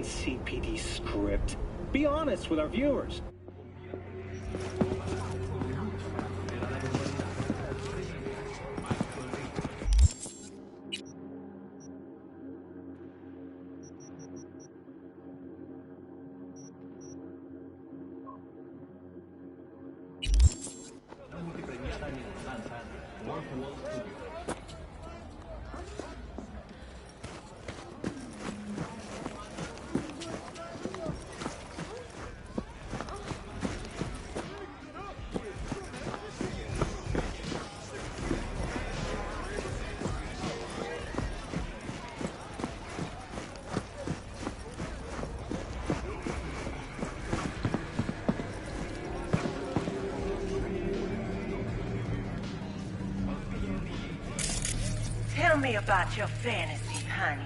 CPD script. Be honest with our viewers. Tell me about your fantasy, honey.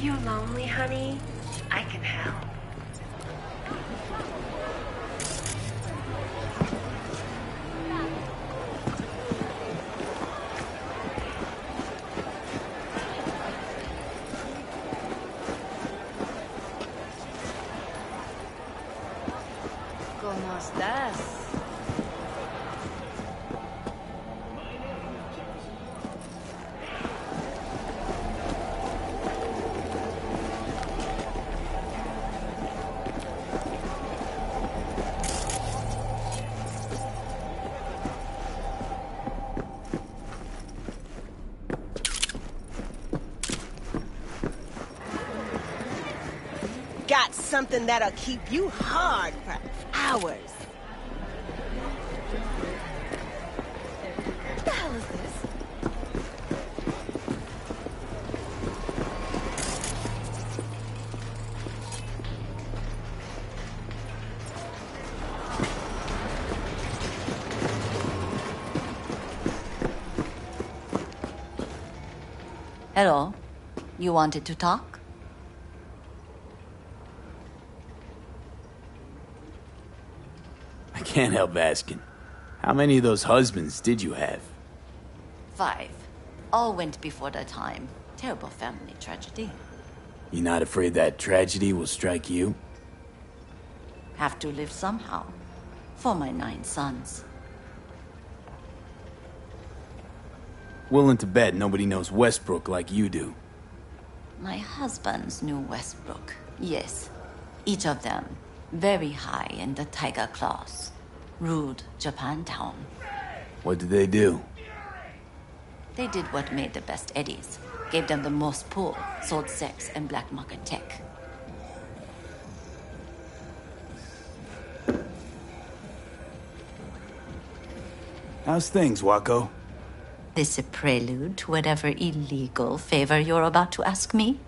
You lonely, honey? I can help. ¿Cómo estás? Got something that'll keep you hard for hours. What the hell is this? Hello. You wanted to talk? I can't help asking. How many of those husbands did you have? 5. All went before their time. Terrible family tragedy. You not afraid that tragedy will strike you? Have to live somehow. For my 9 sons. Willing to bet nobody knows Westbrook like you do. My husbands knew Westbrook. Yes. Each of them very high in the Tiger Claws. Ruled Japantown. What did they do? They did what made the best eddies. Gave them the most pull. Sold sex and black market tech. How's things, Wako? This a prelude to whatever illegal favor you're about to ask me?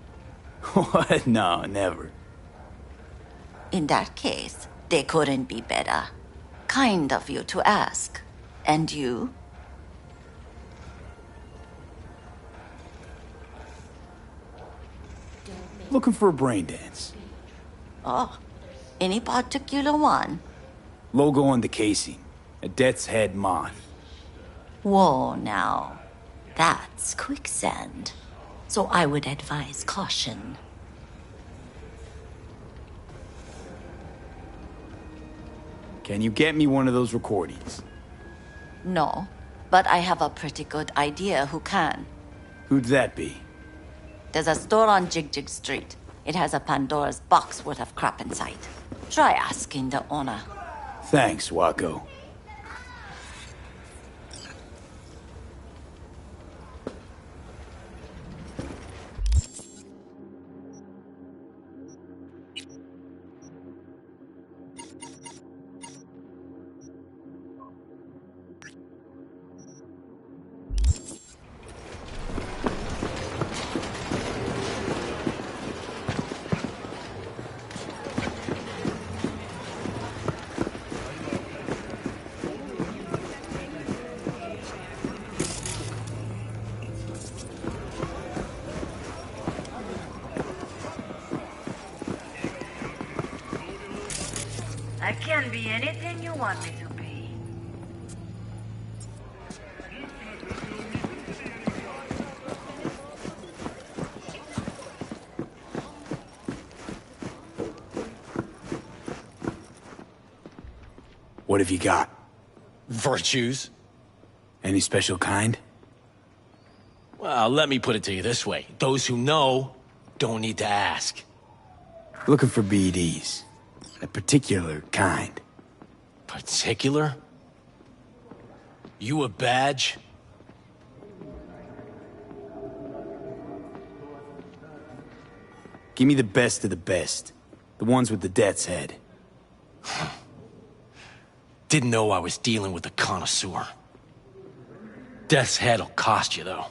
What? No, never. In that case, they couldn't be better. Kind of you to ask. And you? Looking for a brain dance. Oh, any particular one? Logo on the casing. A death's head moth. Whoa, now. That's quicksand. So I would advise caution. Can you get me one of those recordings? No, but I have a pretty good idea who can. Who'd that be? There's a store on Jig Street. It has a Pandora's box worth of crap inside. Try asking the owner. Thanks, Wako. I can be anything you want me to be. What have you got? Virtues? Any special kind? Well, let me put it to you this way. Those who know don't need to ask. Looking for BDs. A particular kind. Particular? You a badge? Give me the best of the best. The ones with the death's head. Didn't know I was dealing with a connoisseur. Death's head'll cost you, though.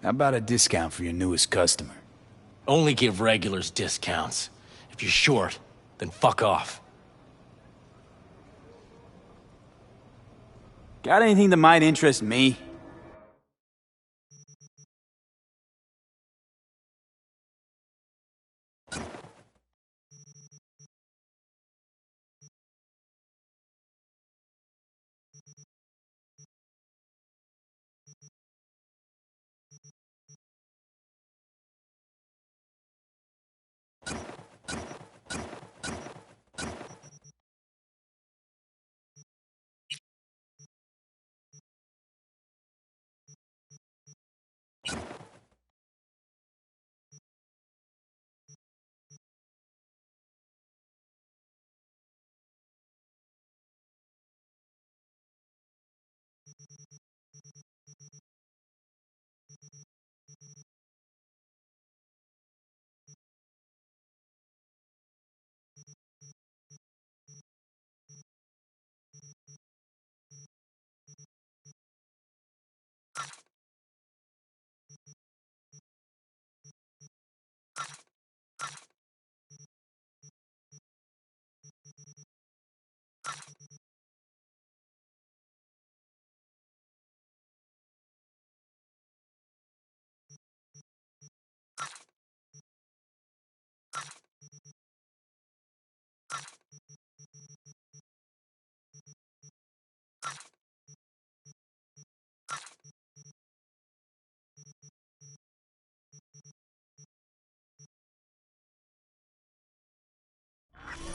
How about a discount for your newest customer? Only give regulars discounts. If you're short, then fuck off. Got anything that might interest me?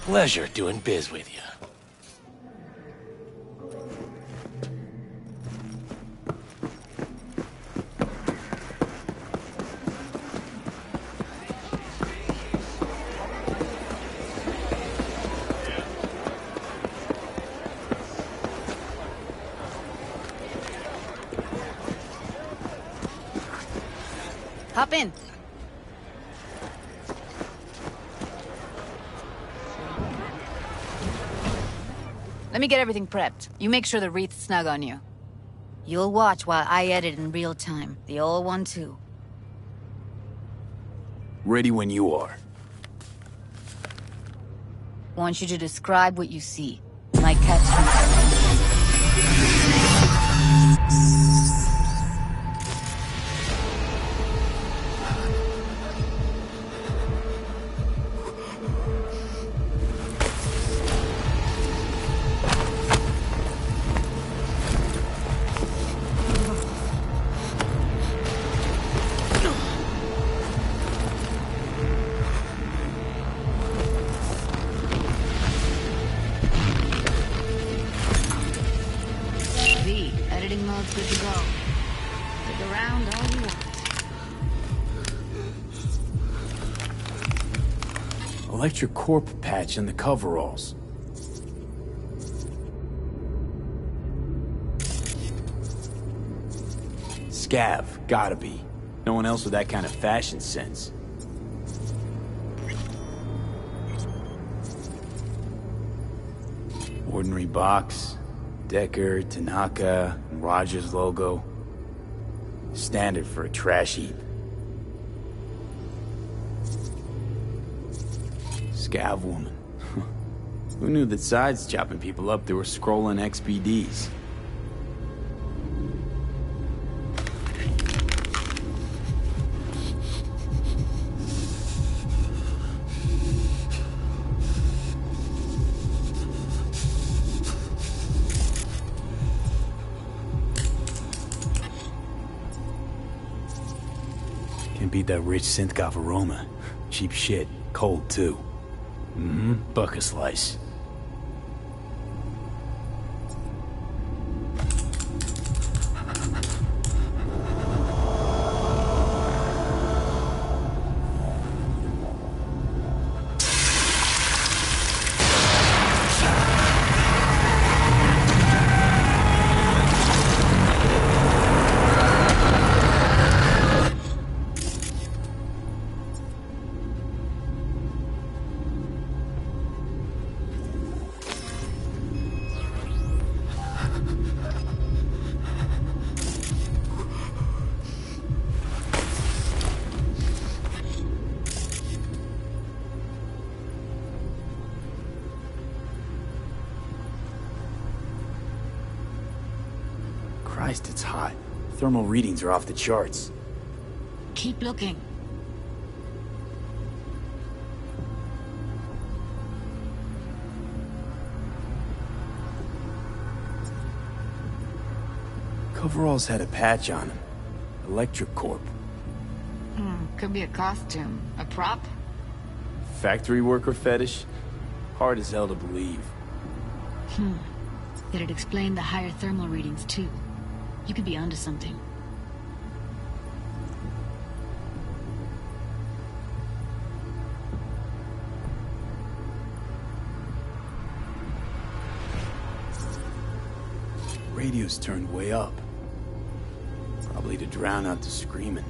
Pleasure doing biz with you. Hop in. Let me get everything prepped. You make sure the wreath's snug on you. You'll watch while I edit in real time. The old one, too. Ready when you are. Want you to describe what you see. My catchphrase. Editing mode's good to go. Dig around all you want. Electric Corp patch on the coveralls. Scav, gotta be. No one else with that kind of fashion sense. Ordinary box. Decker, Tanaka, and Rogers logo. Standard for a trash heap. Scav woman. Who knew that sides chopping people up, they were scrolling XBDs? Can't beat that rich synth-goth aroma. Cheap shit. Cold, too. Buck a slice. Christ, it's hot. Thermal readings are off the charts. Keep looking. Coveralls had a patch on them. Electric Corp. Could be a costume. A prop? Factory worker fetish? Hard as hell to believe. It'd explain the higher thermal readings, too. You could be onto something. Radio's turned way up. Probably to drown out the screaming.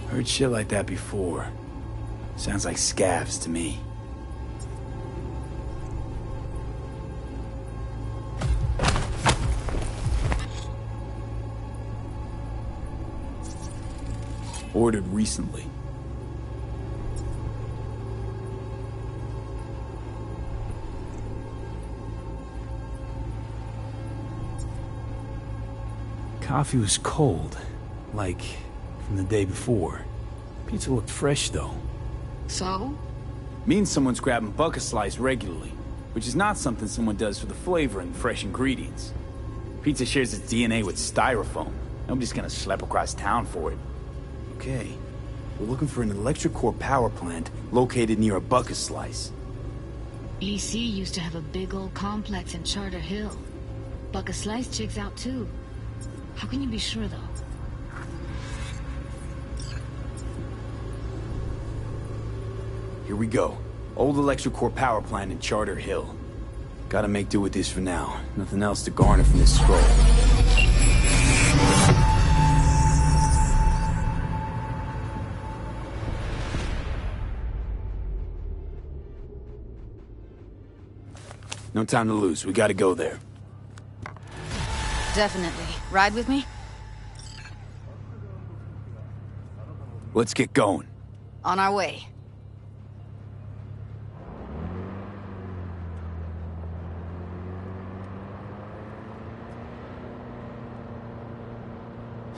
Heard shit like that before. Sounds like scavs to me. Ordered recently. Coffee was cold, like from the day before. Pizza looked fresh, though. So? Means someone's grabbing bucket slice regularly, which is not something someone does for the flavor and fresh ingredients. Pizza shares its DNA with styrofoam. Nobody's gonna schlep across town for it. Okay, we're looking for an electric core power plant located near a bucket slice. EC used to have a big old complex in Charter Hill. Buck a Slice checks out, too. How can you be sure, though? Here we go. Old electric core power plant in Charter Hill. Gotta make do with this for now. Nothing else to garner from this scroll. No time to lose. We gotta go there. Definitely. Ride with me? Let's get going. On our way.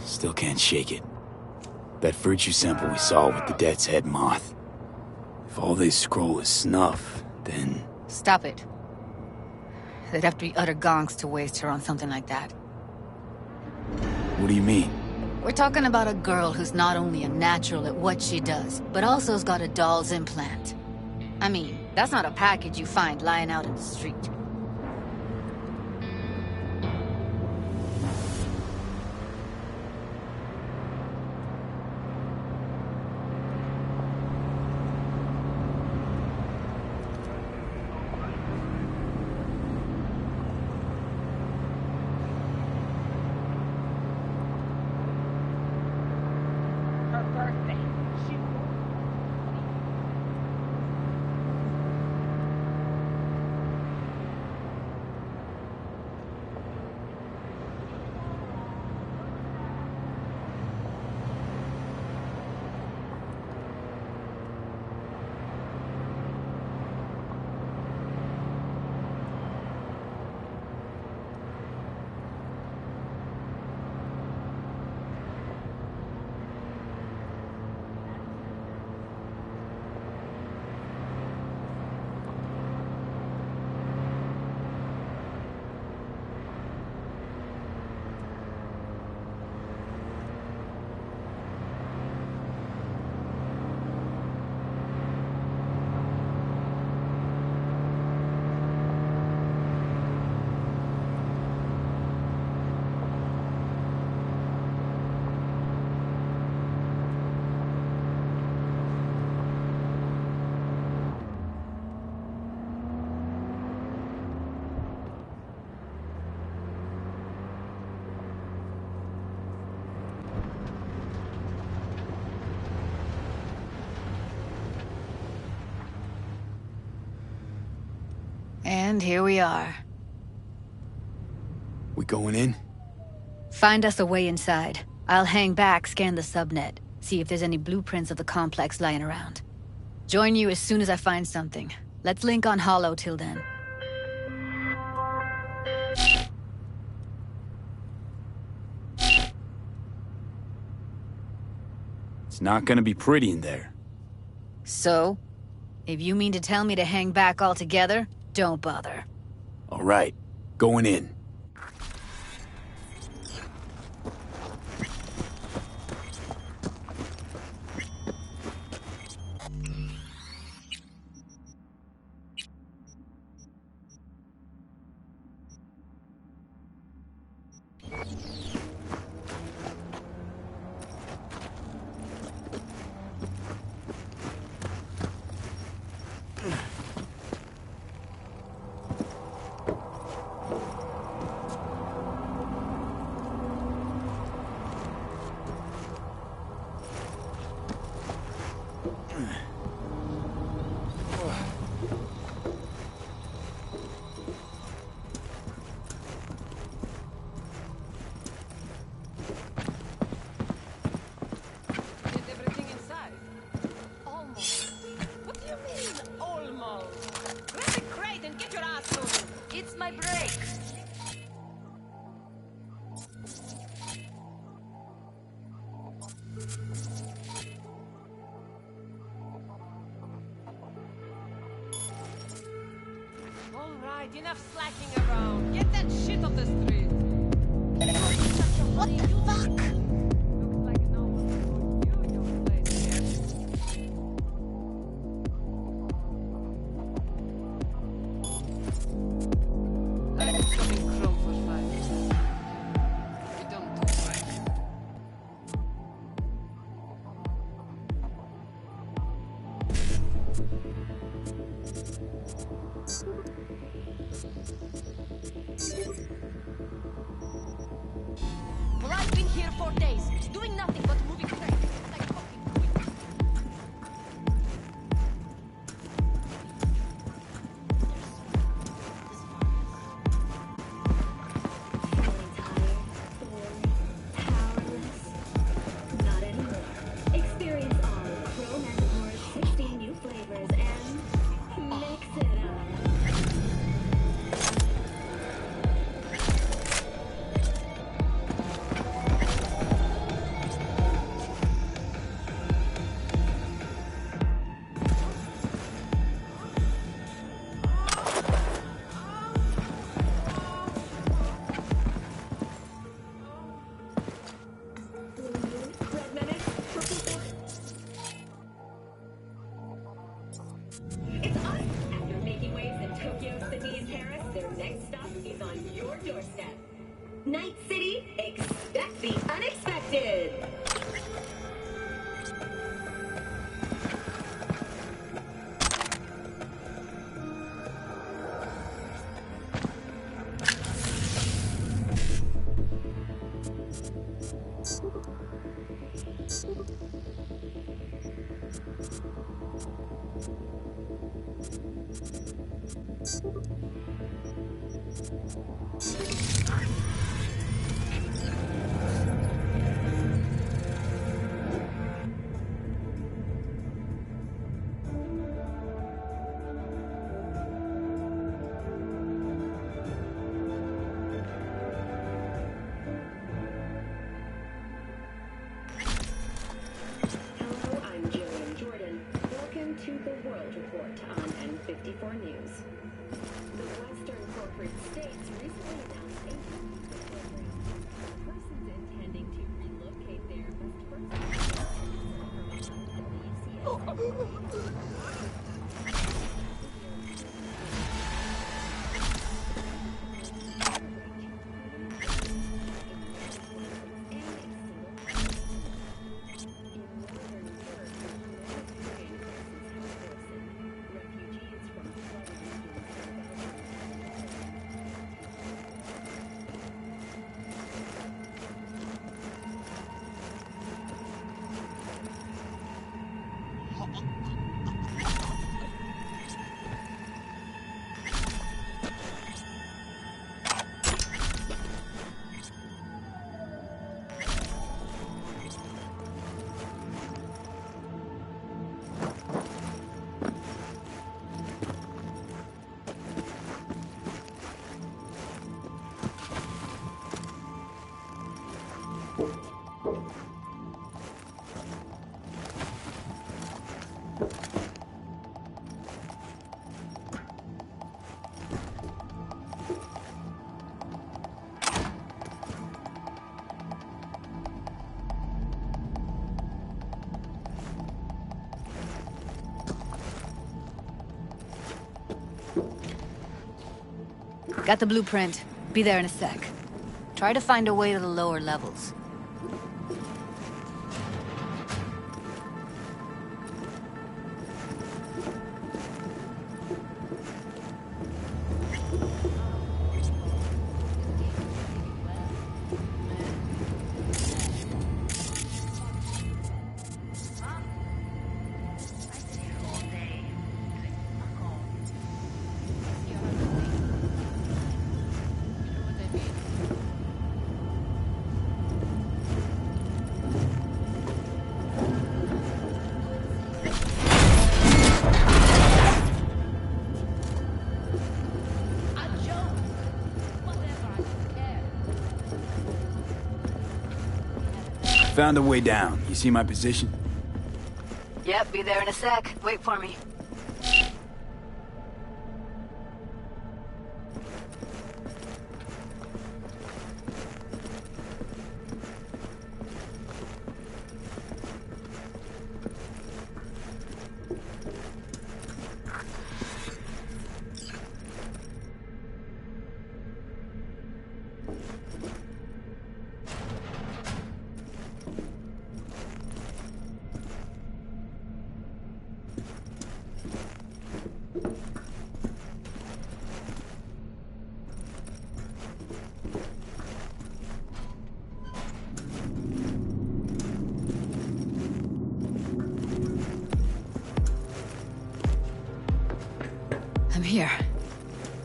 Still can't shake it. That virtue sample we saw with the Death's Head moth. If all they scroll is snuff, then... Stop it. They'd have to be utter gonks to waste her on something like that. What do you mean? We're talking about a girl who's not only a natural at what she does, but also's got a doll's implant. I mean, that's not a package you find lying out in the street. And here we are. We going in? Find us a way inside. I'll hang back, scan the subnet, see if there's any blueprints of the complex lying around. Join you as soon as I find something. Let's link on Hollow till then. It's not gonna be pretty in there. So? If you mean to tell me to hang back altogether, don't bother. All right, going in. Alright, enough slacking around. Get that shit off the street. What the fuck? Looks like no one would you your place here. Like something chrome for 5. We don't do right. Well, I've been here for days, doing nothing but moving crates. Like fucking queens. Feeling tired, bored, powerless? Not anymore. Experience all of Chrome Manticore's 16 new flavors and mix it up. next stop is on your doorstep. Night City, expect the unexpected. To the World Report on N54 News. The Western corporate states recently announced a program. Persons intending to relocate there must first Got the blueprint. Be there in a sec. Try to find a way to the lower levels. Found a way down. You see my position? Yep, be there in a sec. Wait for me. I'm here.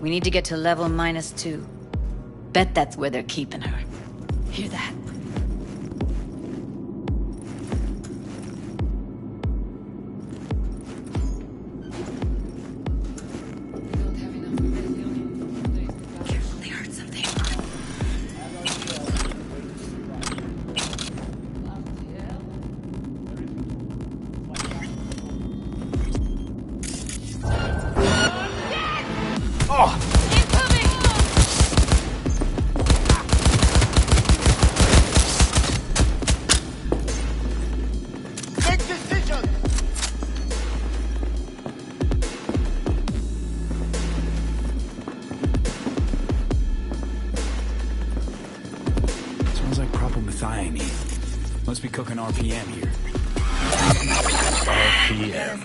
We need to get to level -2. Bet that's where they're keeping her. Hear that? They heard something. Must be cooking RPM here. RPM.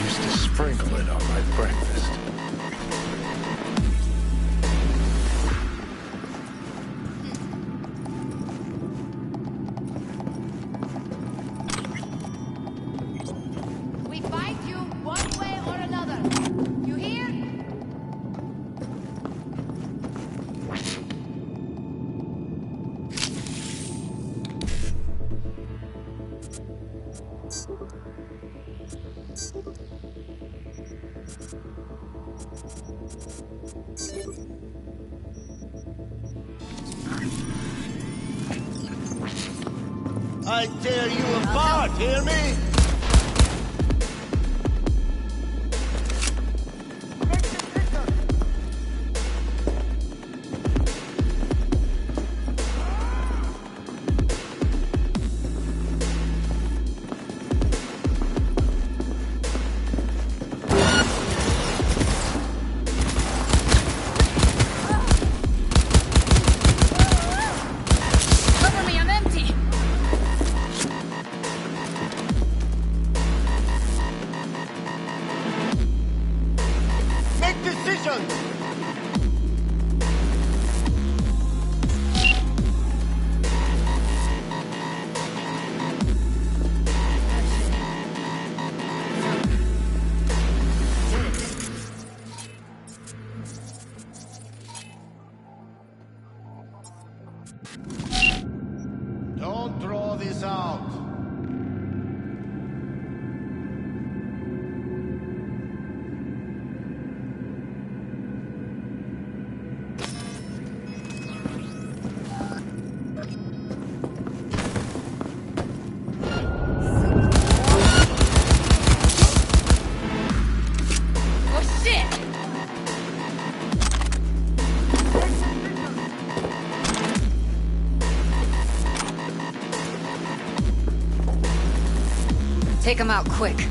Used to sprinkle it on my breakfast. We fight you one way or another. You hear? I tear you apart, hear me? Cover me, I'm empty. Make decisions! Don't throw this out. Oh shit! Take him out quick.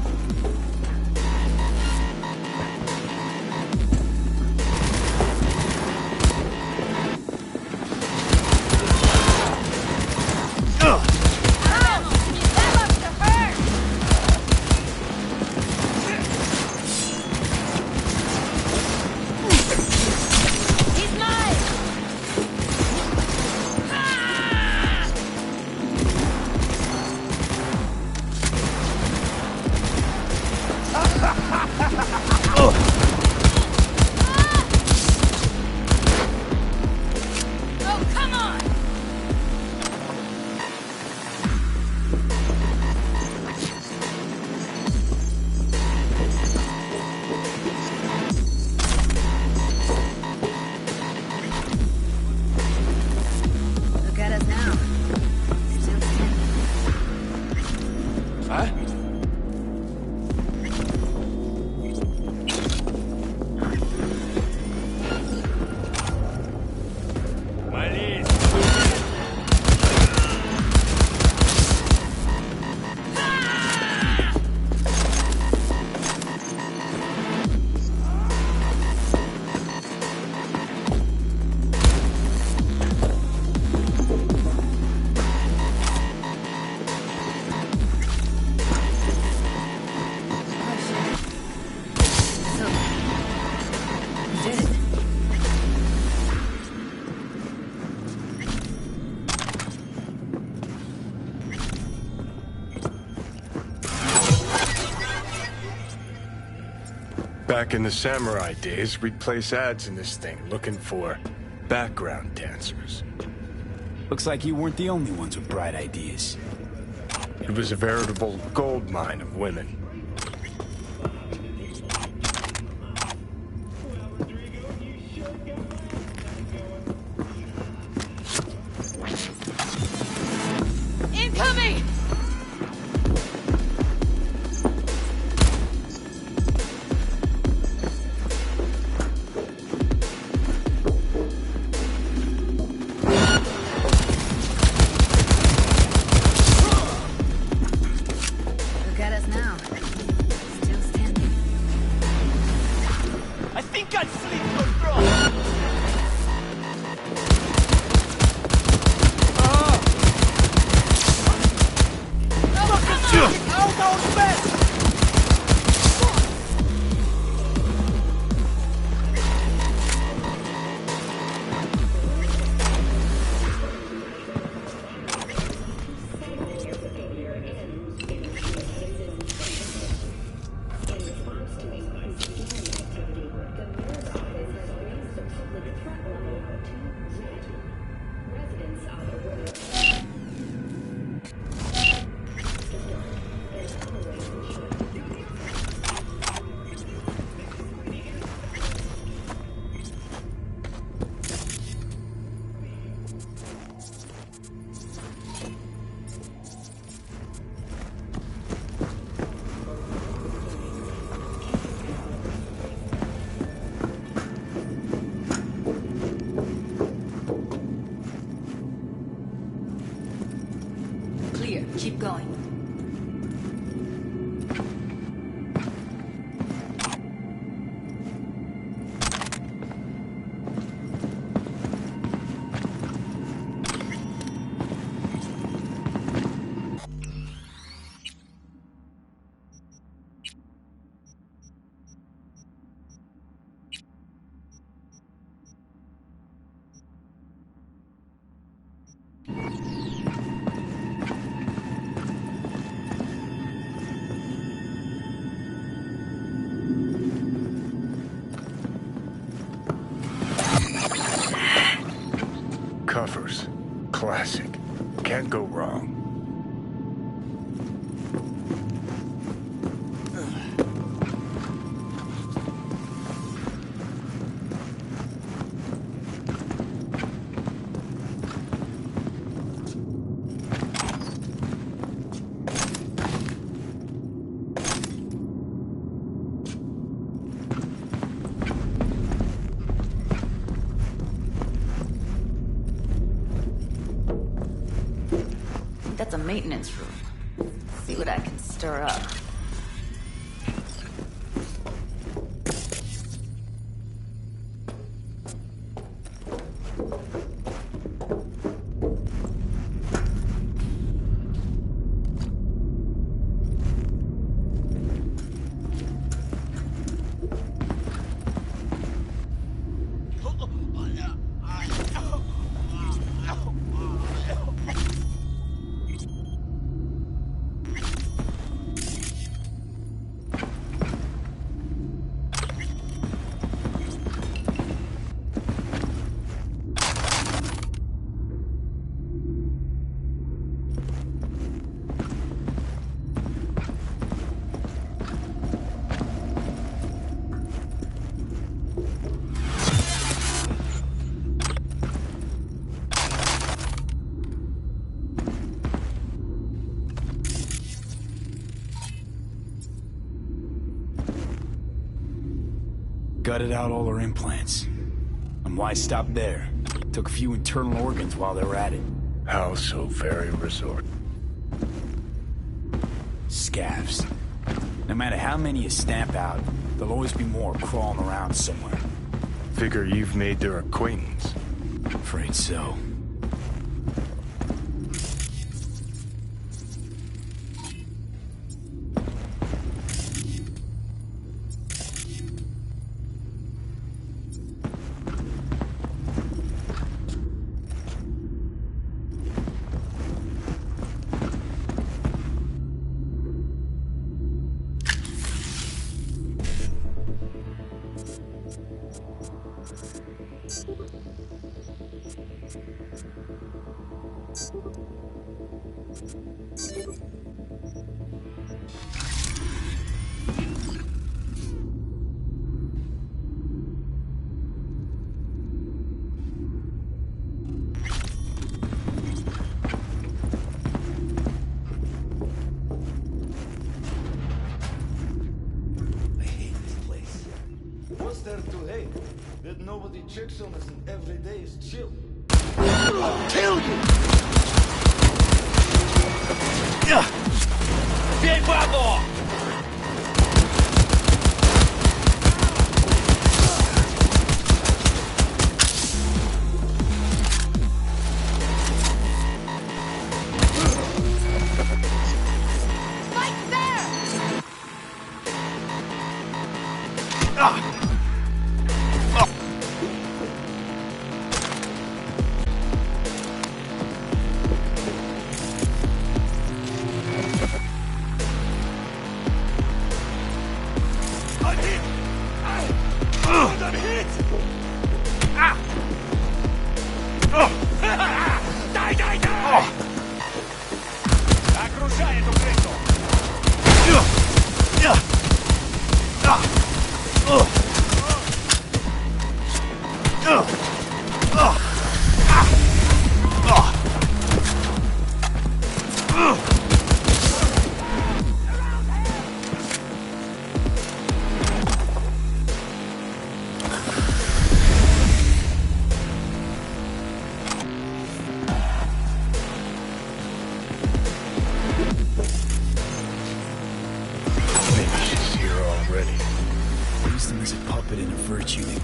Oh, come on! Look at us now. Still standing. Huh? Back in the samurai days, we'd place ads in this thing looking for background dancers. Looks like you weren't the only ones with bright ideas. It was a veritable gold mine of women. Incoming! Look at us now. Can't go wrong. That's a maintenance room. See what I can stir up. Gutted out all her implants. And why stop there? Took a few internal organs while they were at it. How so very resort? Scavs. No matter how many you stamp out, there'll always be more crawling around somewhere. Figure you've made their acquaintance. Afraid so. What's there to hate? That nobody checks on us and every day is chill. I'll kill you! Bien, bravo!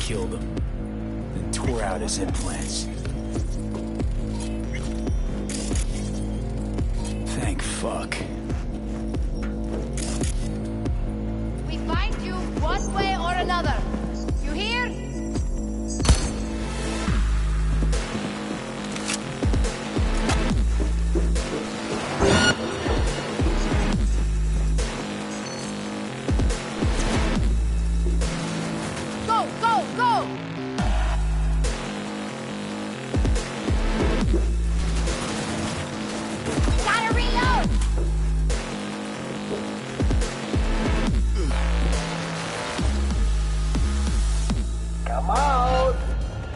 Killed him, then tore out his implants. Thank fuck. We find you one way or another. You hear? Go, go, go!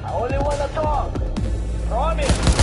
I only wanna talk. Promise.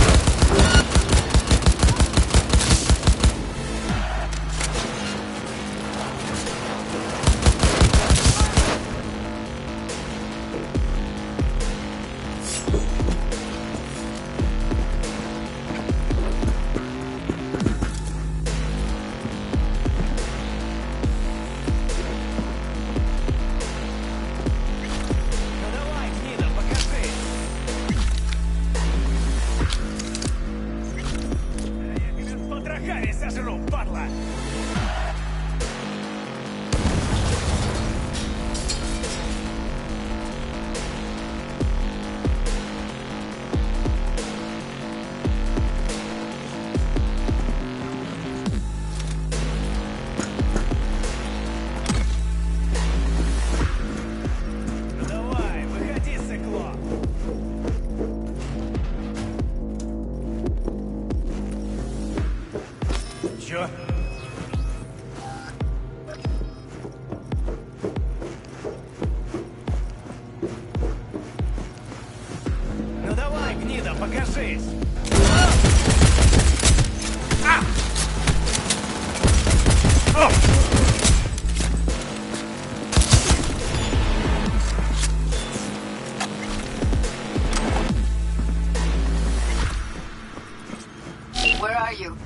Where are you?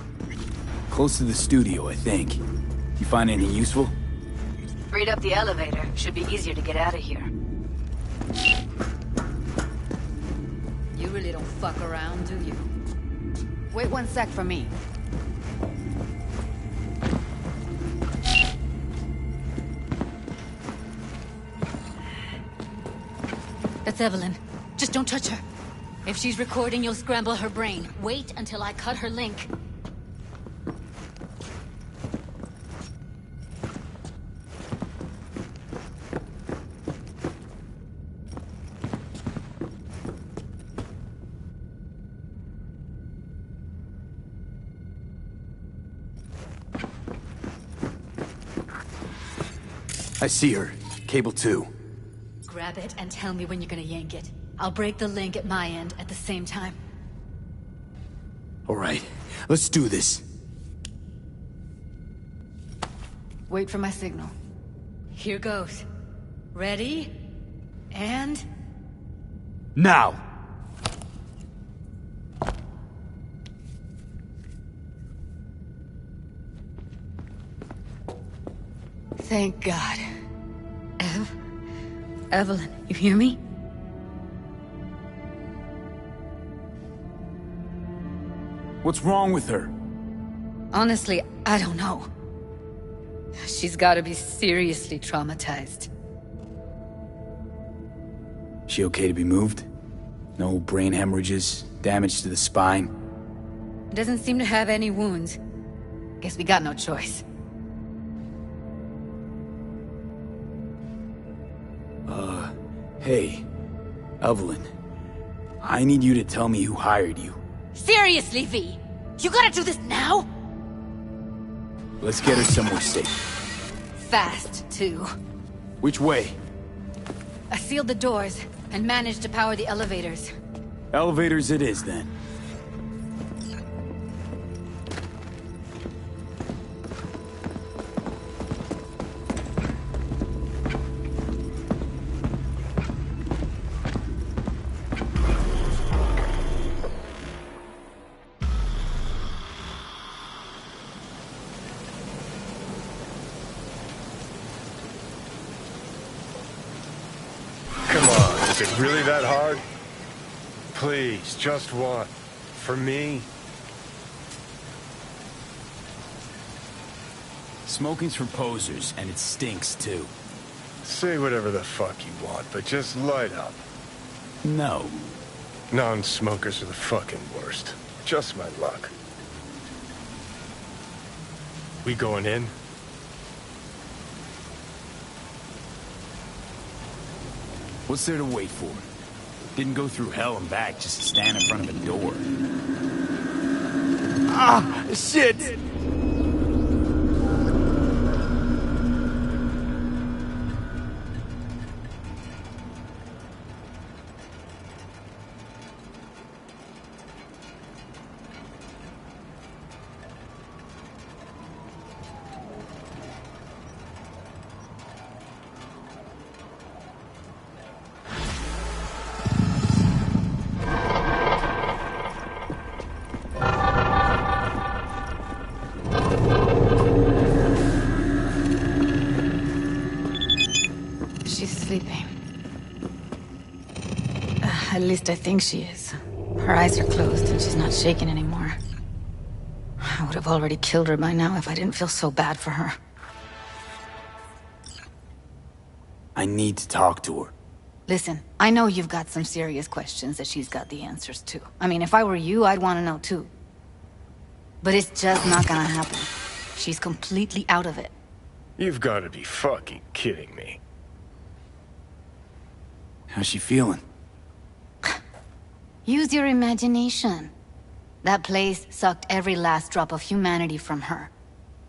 Close to the studio, I think. You find anything useful? Freed up the elevator. Should be easier to get out of here. You really don't fuck around, do you? Wait 1 sec for me. That's Evelyn. Just don't touch her. If she's recording, you'll scramble her brain. Wait until I cut her link. I see her. Cable 2. Grab it and tell me when you're gonna yank it. I'll break the link at my end at the same time. All right, let's do this. Wait for my signal. Here goes. Ready? And... Now! Thank God. Evelyn, you hear me? What's wrong with her? Honestly, I don't know. She's gotta be seriously traumatized. She okay to be moved? No brain hemorrhages, damage to the spine? Doesn't seem to have any wounds. Guess we got no choice. Hey, Evelyn. I need you to tell me who hired you. Seriously, V? You gotta do this now? Let's get her somewhere safe. Fast, too. Which way? I sealed the doors and managed to power the elevators. Elevators it is, then. Is it really that hard? Please, just one. For me? Smoking's for posers, and it stinks, too. Say whatever the fuck you want, but just light up. No. Non-smokers are the fucking worst. Just my luck. We going in? What's there to wait for? Didn't go through hell and back just to stand in front of a door. Ah, shit! She's sleeping. At least I think she is. Her eyes are closed and she's not shaking anymore. I would have already killed her by now if I didn't feel so bad for her. I need to talk to her. Listen, I know you've got some serious questions that she's got the answers to. I mean, if I were you, I'd want to know too. But it's just not gonna happen. She's completely out of it. You've got to be fucking kidding me. How's she feeling? Use your imagination. That place sucked every last drop of humanity from her.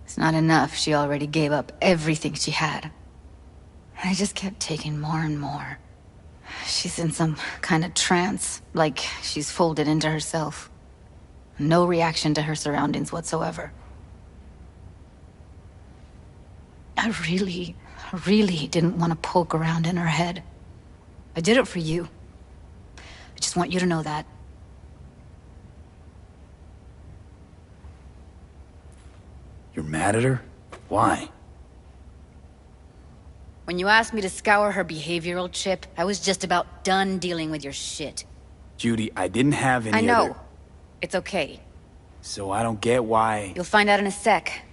It's not enough, she already gave up everything she had. I just kept taking more and more. She's in some kind of trance, like she's folded into herself. No reaction to her surroundings whatsoever. I really didn't want to poke around in her head. I did it for you. I just want you to know that. You're mad at her? Why? When you asked me to scour her behavioral chip, I was just about done dealing with your shit. Judy, I didn't have any I know. other... It's okay. So I don't get why... You'll find out in a sec.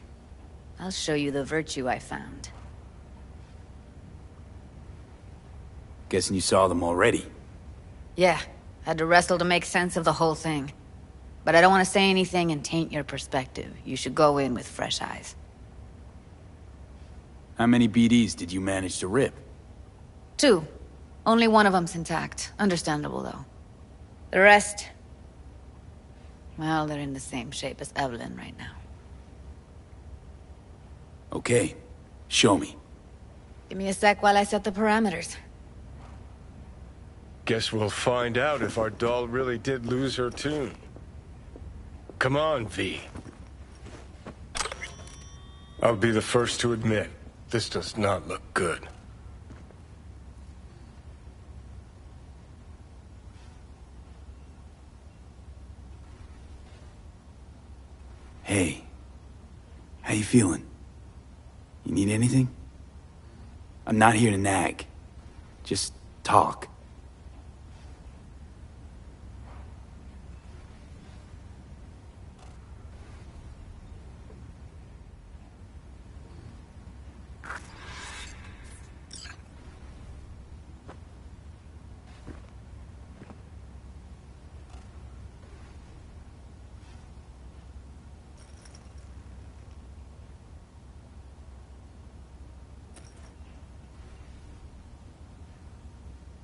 I'll show you the virtue I found. Guessing you saw them already. Yeah, had to wrestle to make sense of the whole thing. But I don't want to say anything and taint your perspective. You should go in with fresh eyes. How many BDs did you manage to rip? 2. Only one of them's intact. Understandable, though. The rest... well, they're in the same shape as Evelyn right now. Okay. Show me. Give me a sec while I set the parameters. Guess we'll find out if our doll really did lose her tune. Come on, V. I'll be the first to admit, this does not look good. Hey. How you feeling? You need anything? I'm not here to nag. Just talk.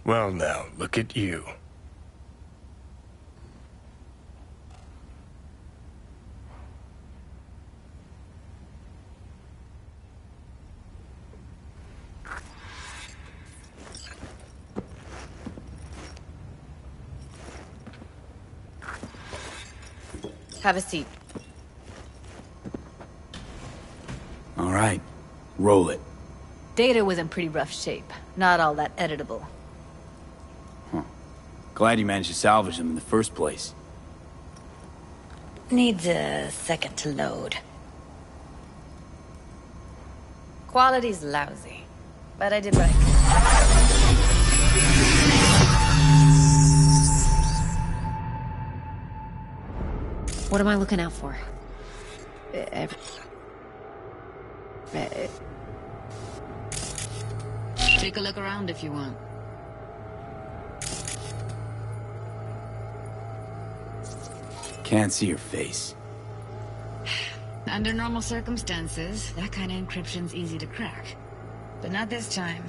Well now, look at you. Have a seat. All right. Roll it. Data was in pretty rough shape. Not all that editable. Glad you managed to salvage them in the first place. Needs a second to load. Quality's lousy, but I did what I could. What am I looking out for? Take a look around if you want. Can't see your face. Under normal circumstances, that kind of encryption's easy to crack. But not this time.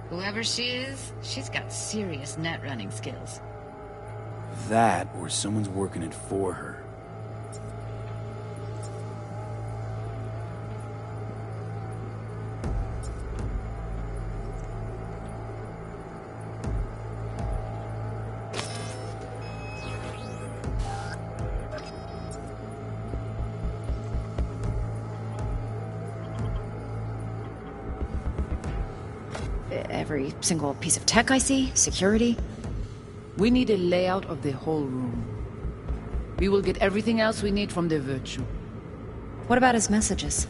Whoever she is, she's got serious net running skills. That, or someone's working it for her. Every single piece of tech I see? Security? We need a layout of the whole room. We will get everything else we need from the Virtue. What about his messages?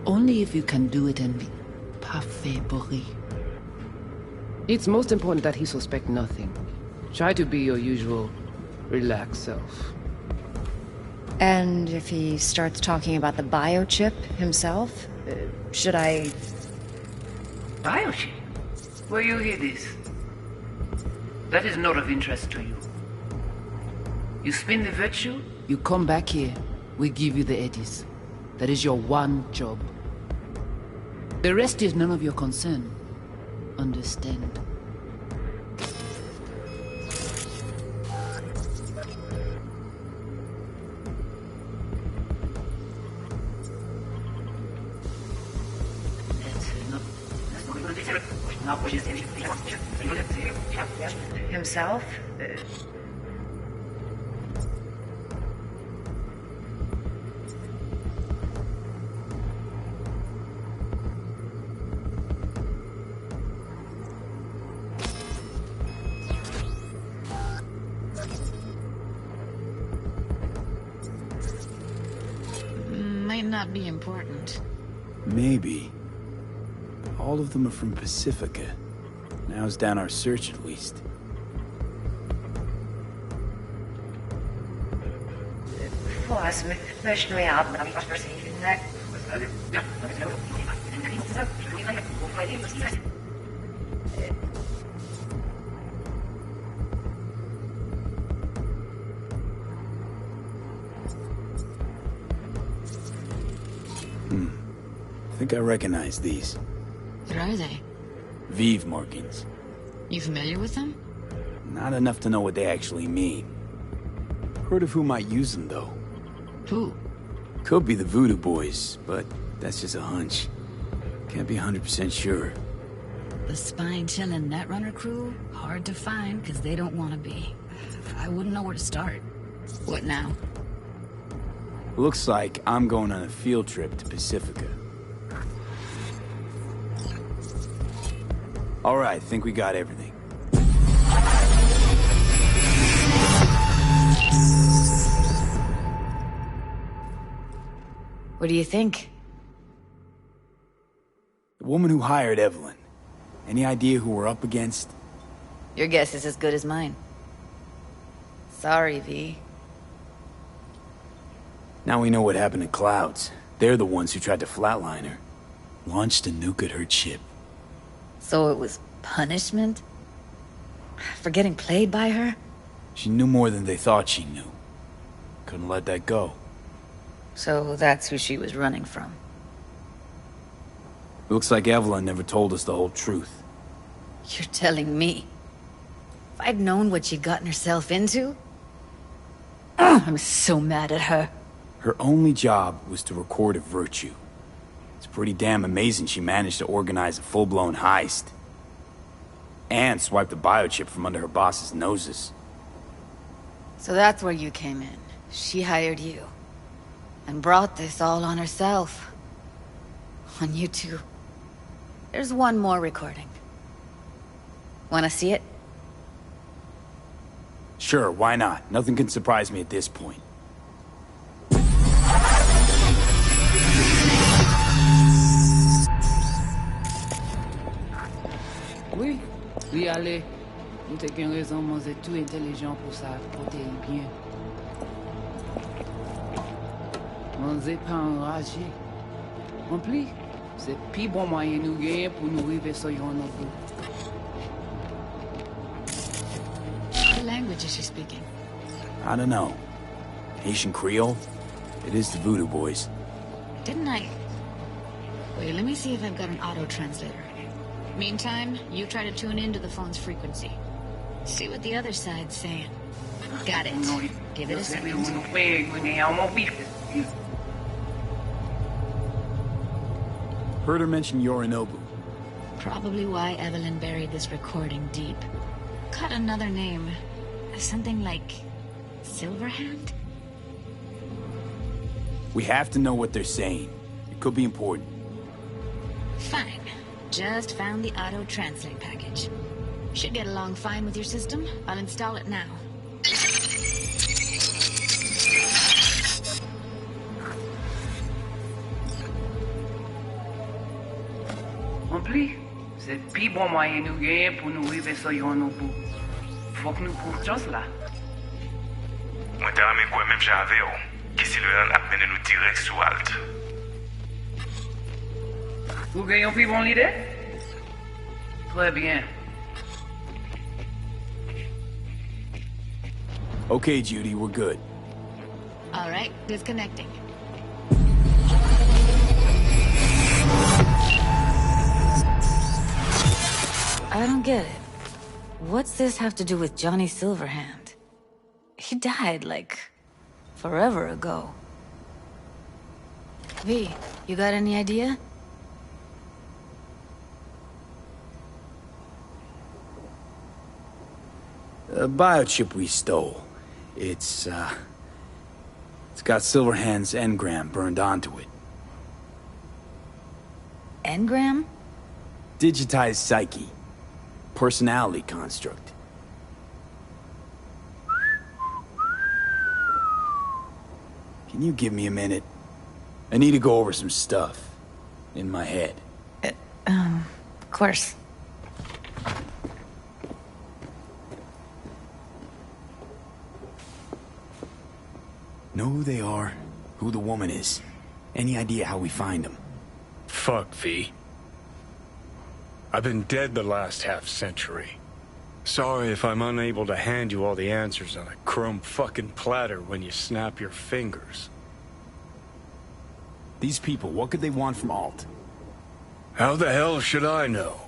Only if you can do it in Café Brie. It's most important that he suspect nothing. Try to be your usual, relaxed self. And if he starts talking about the biochip himself, should I... Biochip? Where you hear this? That is not of interest to you. You spin the virtue, you come back here, we give you the eddies. That is your one job. The rest is none of your concern. Understand? Himself? Might not be important. Maybe. All of them are from Pacifica. Now's down our search at least. I think I recognize these. What are they? Vive markings. You familiar with them? Not enough to know what they actually mean. Heard of who might use them, though. Who? Could be the Voodoo Boys, but that's just a hunch. Can't be 100% sure. The spine-chilling Netrunner crew? Hard to find, because they don't want to be. I wouldn't know where to start. What now? Looks like I'm going on a field trip to Pacifica. Alright, think we got everything. What do you think? The woman who hired Evelyn. Any idea who we're up against? Your guess is as good as mine. Sorry, V. Now we know what happened to Clouds. They're the ones who tried to flatline her. Launched a nuke at her ship. So it was punishment? For getting played by her? She knew more than they thought she knew. Couldn't let that go. So that's who she was running from. Looks like Evelyn never told us the whole truth. You're telling me? If I'd known what she'd gotten herself into? I'm so mad at her. Her only job was to record a virtue. It's pretty damn amazing she managed to organize a full-blown heist. And swipe the biochip from under her boss's noses. So that's where you came in. She hired you. And brought this all on herself. On you two. There's one more recording. Wanna see it? Sure, why not? Nothing can surprise me at this point. Oui, oui, allez. Nous t'es qu'une raison, moi, c'est tout intelligent pour ça, pour t'es bien. On n'est pas enragé. En plus, c'est plus bon moyen nous gagner pour nous arriver sur yon noble. What language is she speaking? I don't know. Haitian Creole? It is the Voodoo Boys. Didn't I? Wait, let me see if I've got an auto-translator. Meantime, you try to tune into the phone's frequency. See what the other side's saying. Got it. Give it a second. Heard her mention Yorinobu. Probably why Evelyn buried this recording deep. Caught another name. Something like... Silverhand? We have to know what they're saying. It could be important. Fine. Just found the auto-translate package. Should get along fine with your system. I'll install it now. Rempli? C'est pi bon moyen nous gagner pour nous arriver sur yon au bout. Faut que nous prenions chance là. Moi, t'as ramé quoi même j'avais, qui si le a mené nous direct sous Alt. Vous gagnez une plus bonne idée? Très bien. Okay, Judy, we're good. All right, disconnecting. I don't get it. What's this have to do with Johnny Silverhand? He died, like, forever ago. V, you got any idea? A biochip we stole. It's got Silverhand's engram burned onto it. Engram? Digitized psyche. Personality construct. Can you give me a minute? I need to go over some stuff. In my head. Of course. Know who they are, who the woman is. Any idea how we find them? Fuck, V. I've been dead the last half-century. Sorry if I'm unable to hand you all the answers on a chrome fucking platter when you snap your fingers. These people, what could they want from Alt? How the hell should I know?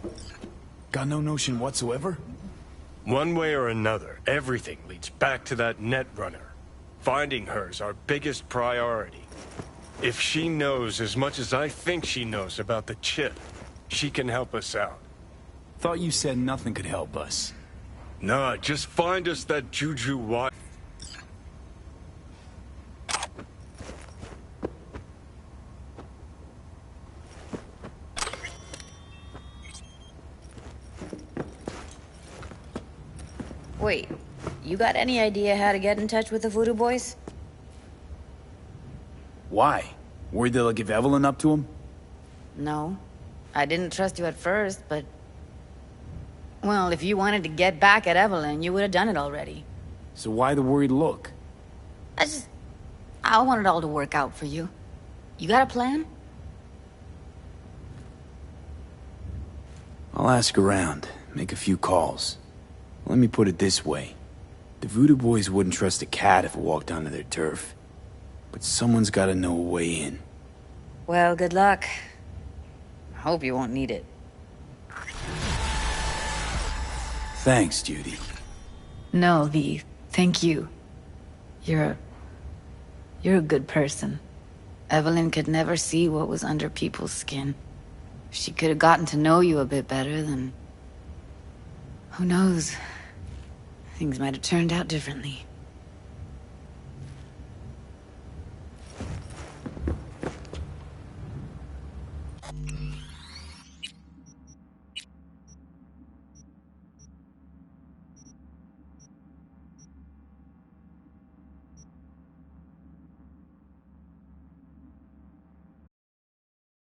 Got no notion whatsoever? One way or another, everything leads back to that Netrunner. Finding her's our biggest priority. If she knows as much as I think she knows about the chip, she can help us out. Thought you said nothing could help us. Nah, just find us that Juju wife. Wait, you got any idea how to get in touch with the Voodoo Boys? Why? Worried they'll give Evelyn up to him? No. I didn't trust you at first, but... Well, if you wanted to get back at Evelyn, you would have done it already. So why the worried look? I want it all to work out for you. You got a plan? I'll ask around, make a few calls. Let me put it this way. The Voodoo Boys wouldn't trust a cat if it walked onto their turf. But someone's gotta know a way in. Well, good luck. Hope you won't need it. Thanks, Judy. No, V. Thank you. You're a good person. Evelyn could never see what was under people's skin. If she could have gotten to know you a bit better, then... Who knows? Things might have turned out differently.